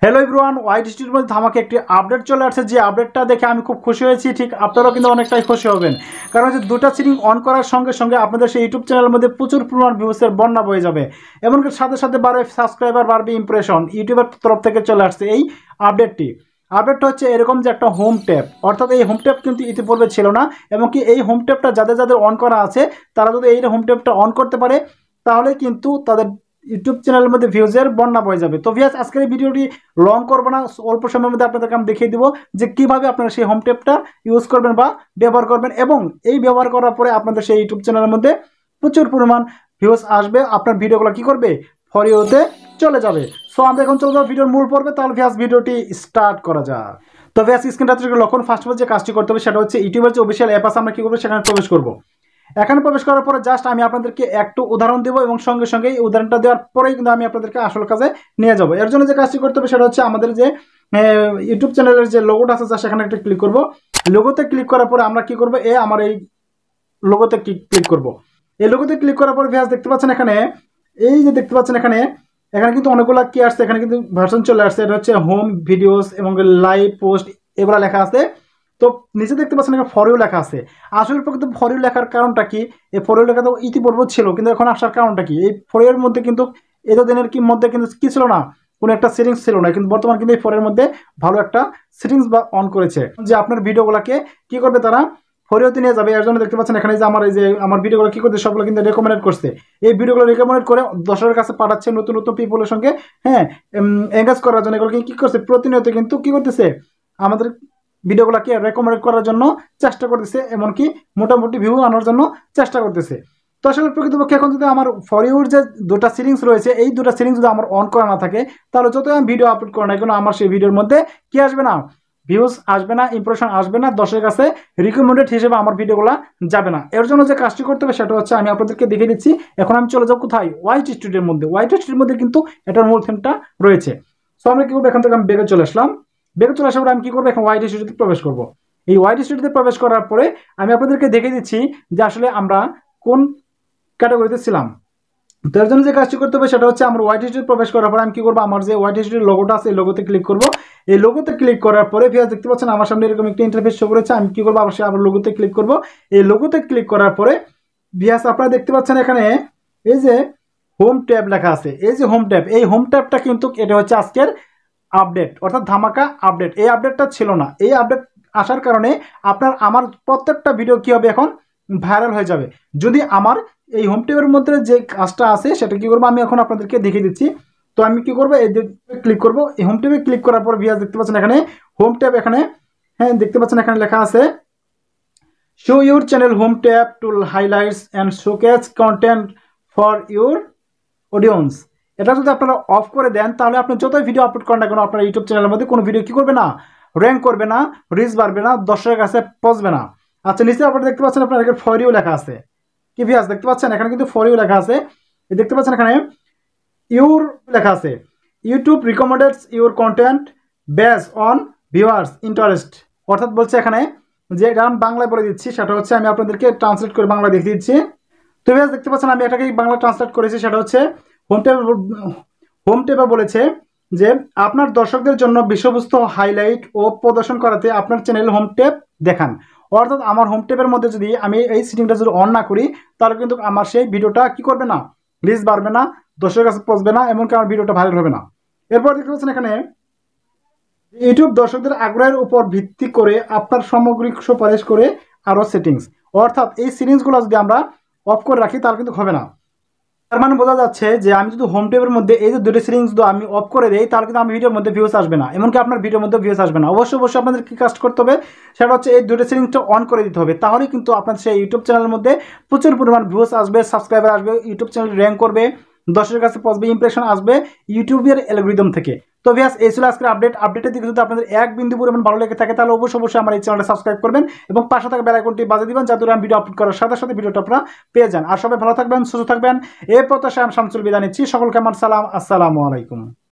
Hello everyone, wide স্টুডিওর মধ্যে ধামাকে একটি আপডেট চলে আসছে। যে আপডেটটা দেখে আমি খুব খুশি হয়েছি, ঠিক আপনারাও কিন্তু অনেকটাই খুশি হবেন। কারণ হচ্ছে দুটা সিটিং অন করার সঙ্গে সঙ্গে আপনাদের সেই ইউটিউব চ্যানেলের মধ্যে প্রচুর পরিমাণ ভিউসের বন্যা বয়ে যাবে। এমনকি সাথে সাথে বাড়বে সাবস্ক্রাইবার, বাড়বে ইমপ্রেশন। ইউটিউবের তরফ থেকে চলে আসছে এই আপডেটটি। আপডেটটা হচ্ছে এরকম যে একটা হোম ট্যাব, অর্থাৎ এই হোম ট্যাব কিন্তু ইতিপূর্বে ছিল না। এমনকি এই হোম ট্যাবটা যাদের যাদের অন করা আছে তারা যদি এই হোম ট্যাবটা অন করতে পারে তাহলে কিন্তু তাদের ইউটিউব চ্যানেলের মধ্যে ভিউজের বন্যা বয়ে যাবে। তো ভিউয়ার্স, আজকের এই ভিডিওটি লং করবো না, অল্প সময়ের মধ্যে আপনাদেরকে আমি দেখিয়ে দিব যে কিভাবে আপনারা সেই হোম ট্যাবটা ইউজ করবেন বা ব্যবহার করবেন, এবং এই ব্যবহার করার পরে আপনাদের সেই ইউটিউব চ্যানেলের মধ্যে প্রচুর পরিমাণ ভিউজ আসবে। আপনার ভিডিওগুলো কি করবে, ফর ইউতে চলে যাবে। সো আমরা এখন চলে যাবো ভিডিওর মূল পর্বে। তাহলে ভিউয়ার্স, ভিডিওটি স্টার্ট করা যাক। তো ভিউয়ার্স, স্ক্রিনটা থেকে লক্ষণ ফার্স্ট যে কাজটি করতে হবে সেটা হচ্ছে ইউটিউবের যে অফিসিয়াল অ্যাপ আছে আমরা কি করবো, সেখানে প্রবেশ করবো। এখানে প্রবেশ করার পরে জাস্ট আমি আপনাদেরকে একটু উদাহরণ দেবো এবং সঙ্গে সঙ্গে এই উদাহরণটা দেওয়ার পরেই কিন্তু আমি আপনাদেরকে আসল কাজে নিয়ে যাবো। এর জন্য যে কাজটি করতে হবে সেটা হচ্ছে আমাদের যে ইউটিউব চ্যানেলের যে লোগোটা আছে সেখানে একটা ক্লিক করবো। লোগোতে ক্লিক করার পরে আমরা কি করবো, আমার এই লোগোতে ক্লিক করবো। এই লোগোতে ক্লিক করার পরে ভিউয়ার্স দেখতে পাচ্ছেন এখানে, এই যে দেখতে পাচ্ছেন এখানে এখানে কিন্তু অনেকগুলো কি আসছে, এখানে কিন্তু ভার্সন চলে আসছে। এটা হচ্ছে হোম, ভিডিওস এবং লাইভ পোস্ট এগুলো লেখা আছে। তো নিচে দেখতে পাচ্ছেন এখানে ফর ইউ লেখা আছে। আসলে প্রকৃত ফর ইউ লেখার কারণটা কি, এই ফর ইউ লেখা তো ইতিপূর্বে ছিল, কিন্তু এখন আসার কারণটা কি, এই ফর ইউর মধ্যে কিন্তু এতদিনের কি মধ্যে কিন্তু কি ছিল না, কোনো একটা সেটিংস ছিল না, কিন্তু বর্তমান কিন্তু এই ফরের মধ্যে ভালো একটা সেটিংস বা অন করেছে যে আপনার ভিডিওগুলোকে কি করবে, তারা ফরিওতে নিয়ে যাবে। এর জন্য দেখতে পাচ্ছেন এখানে যে আমার ভিডিওগুলো কি করছে সবগুলো কিন্তু রেকমেন্ড করছে। এই ভিডিওগুলো রেকমেন্ড করে দর্শকের কাছে পাঠাচ্ছে নতুন নতুন পিপলের সঙ্গে, হ্যাঁ, এঙ্গেজ করার জন্য এগুলো কি করছে, প্রতিনিয়ত কিন্তু কি করতেছে, আমাদের ভিডিওগুলোকে রেকমেন্ড করার জন্য চেষ্টা করতেছে, এমনকি মোটামুটি ভিউ আনার জন্য চেষ্টা করতেছে। তো আসলে প্রকৃতপক্ষে এখন যদি আমার ফর ইউর যে দুটা সিরিংস রয়েছে, এই দুটা সিরিংস যদি আমার অন করা না থাকে তাহলে যত আমি ভিডিও আপলোড করি না কেন আমার সেই ভিডিওর মধ্যে কি আসবে না, ভিউজ আসবে না, ইমপ্রেশন আসবে না, দর্শকের কাছে রিকমেন্ডেড হিসেবে আমার ভিডিওগুলো যাবে না। এর জন্য যে কাজটি করতে হবে সেটা হচ্ছে আমি আপনাদেরকে দেখিয়ে দিচ্ছি। এখন আমি চলে যাবো কোথায়, ওয়াইট স্টুডিওর মধ্যে। ওয়াইট স্টুডিওর মধ্যে কিন্তু এটার মূল থিমটা রয়েছে। সো আমরা কি করবো, এখান থেকে আমি বেগে চলে আসলাম। বেগে চলে আসার পরে আমি কি করবো, এখন ওয়াইট স্টুডিওতে প্রবেশ করবো। এই ওয়াইট স্টুডিওতে প্রবেশ করার পরে আমি আপনাদেরকে দেখিয়ে দিচ্ছি যে আসলে আমরা কোন ক্যাটাগরিতে ছিলাম। তো এর জন্য যে কাজটি করতে হবে সেটা হচ্ছে আমার ওয়াইট স্টুডিও প্রবেশ করার পরে আমি কি করবো, আমার যে ওয়াইট স্টুডিওর লোগোটা আছে এই লোগোতে ক্লিক করবো। এই লোগোতে ক্লিক করার পরে ভিউয়ার্স দেখতে পাচ্ছেন আমার সামনে এরকম একটা ইন্টারফেস শো করেছে। আমি কি করবো, আবার লোগোতে ক্লিক করবো। এই লোগোতে ক্লিক করার পরে ভিউয়ার্স আপনারা দেখতে পাচ্ছেন এখানে এই যে হোম ট্যাব লেখা আছে, এই যে হোম ট্যাব, এই হোম ট্যাবটা কিন্তু এটা হচ্ছে আজকের আপডেট, অর্থাৎ ধামাকা আপডেট। এই আপডেটটা ছিল না, এই আপডেট আসার কারণে আমার প্রত্যেকটা ভিডিও কি হবে, এখন ভাইরাল হয়ে যাবে। যদি আমার এই হোম ট্যাবের মধ্যে যে কাজটা আছে সেটা কি করবো আমি এখন আপনাদেরকে দেখিয়ে দিচ্ছি। তো আমি কি করবো, এই ক্লিক করবো। এই হোম ট্যাবে ক্লিক করার পর ভিউয়ার্স দেখতে পাচ্ছেন এখানে হোম ট্যাব, এখানে হ্যাঁ দেখতে পাচ্ছেন এখানে লেখা আছে show your channel home tab to highlights and showcase content for your audience. এটা যদি আপনারা অফ করে দেন তাহলে আপনি যতই ভিডিও আপলোড করেন না কেন আপনার ইউটিউব চ্যানেলের মধ্যে কোনো ভিডিও কি করবে না, র্যাঙ্ক করবে না, রিচ বাড়বে না, দর্শকের কাছে পৌঁছবে না। আচ্ছা, নিচে আপনারা দেখতে পাচ্ছেন আপনার এখানে ফর ইউ লেখা আছে। কি ভিউয়ার্স দেখতে পাচ্ছেন এখানে কিন্তু ফর ইউ লেখা আছে। দেখতে পাচ্ছেন এখানে ইউর লেখা আছে, YouTube recommends your content base on viewers interest. অর্থাৎ বলছে এখানে যে এটা আমি বাংলায় বলে দিচ্ছি, সেটা হচ্ছে আমি আপনাদেরকে ট্রান্সলেট করে বাংলা দেখিয়ে দিচ্ছি। তো ভিউয়ার্স দেখতে পাচ্ছেন আমি এটাকে বাংলা ট্রান্সলেট করেছি। সেটা হচ্ছে হোম ট্যাবে বলেছে যে আপনার দর্শকদের জন্য বিষয়বস্তু হাইলাইট ও প্রদর্শন করাতে আপনার চ্যানেল হোম ট্যাব দেখান। অর্থাৎ আমার হোম ট্যাবের মধ্যে যদি আমি এই সেটিংটা যদি অন না করি তাহলে কিন্তু আমার সেই ভিডিওটা কি করবে না, রিচ বাড়বে না, দর্শকের কাছে পৌঁছবে না, এমনকি আমার ভিডিওটা ভাইরাল হবে না। এরপর দেখতে পাচ্ছেন এখানে ইউটিউব দর্শকদের আগ্রহের উপর ভিত্তি করে আপনার সামগ্রিক সুপারিশ করে আরও সেটিংস। অর্থাৎ এই সেটিংসগুলো যদি আমরা অফ করে রাখি তাহলে কিন্তু হবে না। তার মানে বোঝা যাচ্ছে যে আমি যদি হোম ট্যাবের মধ্যে এই যে দুটো সেটিংস যদি আমি অফ করে দিই তাহলে কিন্তু আমার ভিডিওর মধ্যে ভিউস আসবে না, এমনকি আপনার ভিডিওর মধ্যে ভিউস আসবে না। অবশ্যই আপনাদের কি কাজ করতে হবে সেটা হচ্ছে এই দুটো সেটিংসটা অন করে দিতে হবে। তাহলেই কিন্তু আপনার সেই ইউটিউব চ্যানেলের মধ্যে প্রচুর পরিমাণ ভিউস আসবে, সাবস্ক্রাইবার আসবে, ইউটিউব চ্যানেল র্যাঙ্ক করবে, দর্শকের কাছে পৌঁছবে, ইমপ্রেশন আসবে ইউটিউবের অ্যালগরিদম থেকে। তো ভিউয়ার্স, এই ছিল আজকের আপডেটের দিকে যদি আপনাদের এক বিন্দু পরিমাণ ভালো লেগে থাকে তাহলে অবশ্যই আমার এই চ্যানেলটা সাবস্ক্রাইব করবেন এবং পাশে থাকা বেল আইকনটি বাজিয়ে দিবেন যাতে আমি ভিডিও আপলোড করার সাথে সাথে ভিডিওটা আপনারা পেয়ে যান। আর সবাই ভালো থাকবেন, সুস্থ থাকবেন, এই প্রত্যাশায় আমি শামসুল বিদায় নিচ্ছি। সকলকে আমার সালাম, আসসালামু আলাইকুম।